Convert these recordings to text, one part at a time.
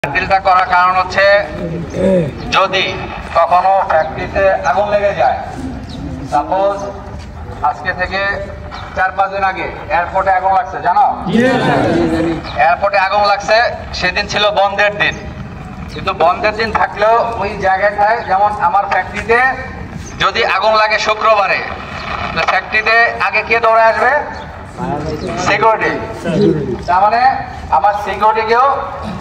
ডিলটা করার কারণ হচ্ছে যদি কখনো ফ্যাক্টরিতে আগুন লেগে যায়, সাপোজ আজকে থেকে 4-5 দিন আগে এয়ারপোর্টে আগুন লাগছে, জানো? এয়ারপোর্টে আগুন লাগছে, সেদিন ছিল বন্ধের দিন, কিন্তু বন্ধের দিন থাকলেও ওই জায়গাটায়, যেমন আমার ফ্যাক্টরিতে যদি আগুন লাগে শুক্রবারে, ফ্যাক্টরিতে আগে কে দৌড়ে আসবে? সিকিউরিটি। তার মানে আমার সিকিউরিটিকেও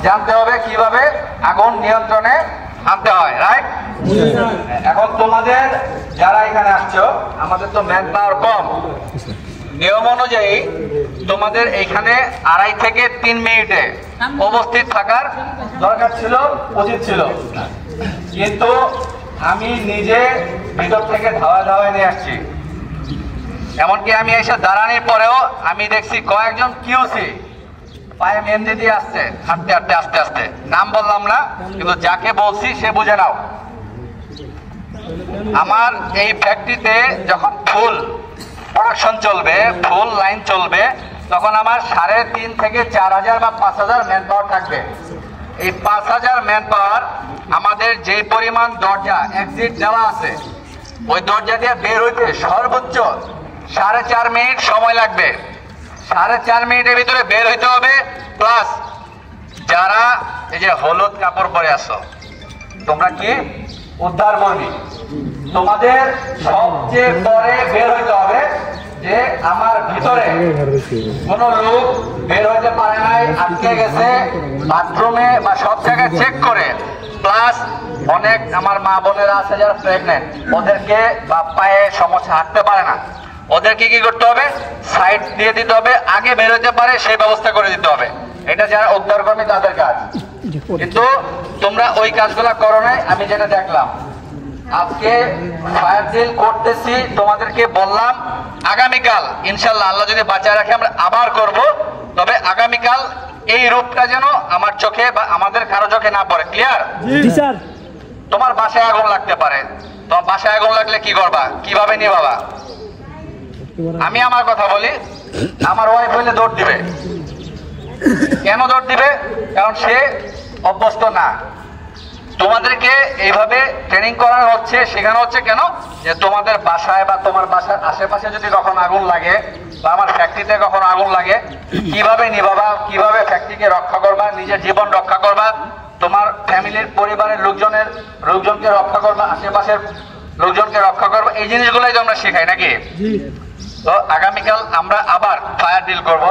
জানতে হবে কিভাবে আগুন নিয়ন্ত্রণে আনতে হয়, রাইট? এখন তোমাদের যারা এখানে আসছো, আমাদের তো ম্যান পাওয়ার কম, নিয়ম অনুযায়ী তোমাদের এখানে 2.5 থেকে 3 মিনিটে উপস্থিত থাকার দরকার ছিল, উচিত ছিল, কিন্তু আমি নিজে ভিতর থেকে ধাওয়া নিয়ে আসছি। এমনকি আমি এসে দাঁড়ানোর পরেও আমি দেখছি কয়েকজন কিউসি পায়ে মেহেন্দি দিয়ে আসছে, হাঁটতে হাঁটতে আস্তে আস্তে, নাম বললাম না, কিন্তু যাকে বলছি সে বুঝে নাও। আমার এই ফ্যাক্টরিতে যখন ফুল প্রোডাকশন চলবে, ফুল লাইন চলবে, তখন আমার 3.5 থেকে 4,000 বা 5,000 ম্যান পাওয়ার থাকবে। এই 5,000 ম্যান পাওয়ার আমাদের যে পরিমাণ দরজা এক্সিট দেওয়া আছে, ওই দরজা দিয়ে বের হইতে সর্বোচ্চ 4.5 মিনিট সময় লাগবে। 4.5 মিনিটের ভিতরে বের হইতে হবে। প্লাস যারা এই যে হলুদ কাপড় পরে আসো, তোমরা কি উদ্ধার কর্মী, তোমাদের সবচেয়ে পরে বের হইতে হবে যে আমার ভিতরে কোন লোক বের হইতে পারে নাই, আটকে গেছে বাথরুমে বা সব জায়গায় চেক করে। প্লাস অনেক আমার মা বোনেরা আছে যারা প্রেগনেন্ট, ওদেরকে বা পায়ে সমস্যা, হাঁটতে পারে না, ওদেরকে কি করতে হবে? সাইড দিয়ে দিতে হবে, আগে বের হতে পারে সেই ব্যবস্থা করে দিতে হবে। এটা যারা উদ্ধার কর্মী তাদের কাজ। কিন্তু তোমরা ওই কাজগুলা করো নাই। আমি যেটা দেখলাম, আজকে ফায়ার ড্রিল করতেছি, তোমাদেরকে বললাম আগামীকাল ইনশাল্লাহ আল্লাহ যদি বাঁচায় রাখে আমরা আবার করব। তবে আগামীকাল এই রূপটা যেন আমার চোখে বা আমাদের কারো চোখে না পড়ে। ক্লিয়ার? তোমার বাসায় আগুন লাগতে পারে, তোমার বাসায় আগুন লাগলে কি করবা, কিভাবে নিভাবা? আমি আমার কথা বলি, আমার ওয়াইফ হইলে দৌড় দিবে। কেন দৌড় দিবে? কারণ সে অভ্যস্ত না। তোমাদেরকে এইভাবে ট্রেনিং করানো হচ্ছে, শেখানো হচ্ছে। কেন? যে তোমাদের বাসায় বা তোমার বাসার আশেপাশে যদি কখনো আগুন লাগে বা আমার ফ্যাক্টরিতে কখনো আগুন লাগে, কিভাবে নিভাবা, কিভাবে ফ্যাক্টরিকে রক্ষা করবা, নিজের জীবন রক্ষা করবা, তোমার ফ্যামিলির পরিবারের লোকজনকে রক্ষা করবা, আশেপাশের লোকজনকে রক্ষা করবা। এই জিনিসগুলোই তো আমরা শেখাই নাকি? তো আগামীকাল আমরা আবার ফায়ার ড্রিল করব।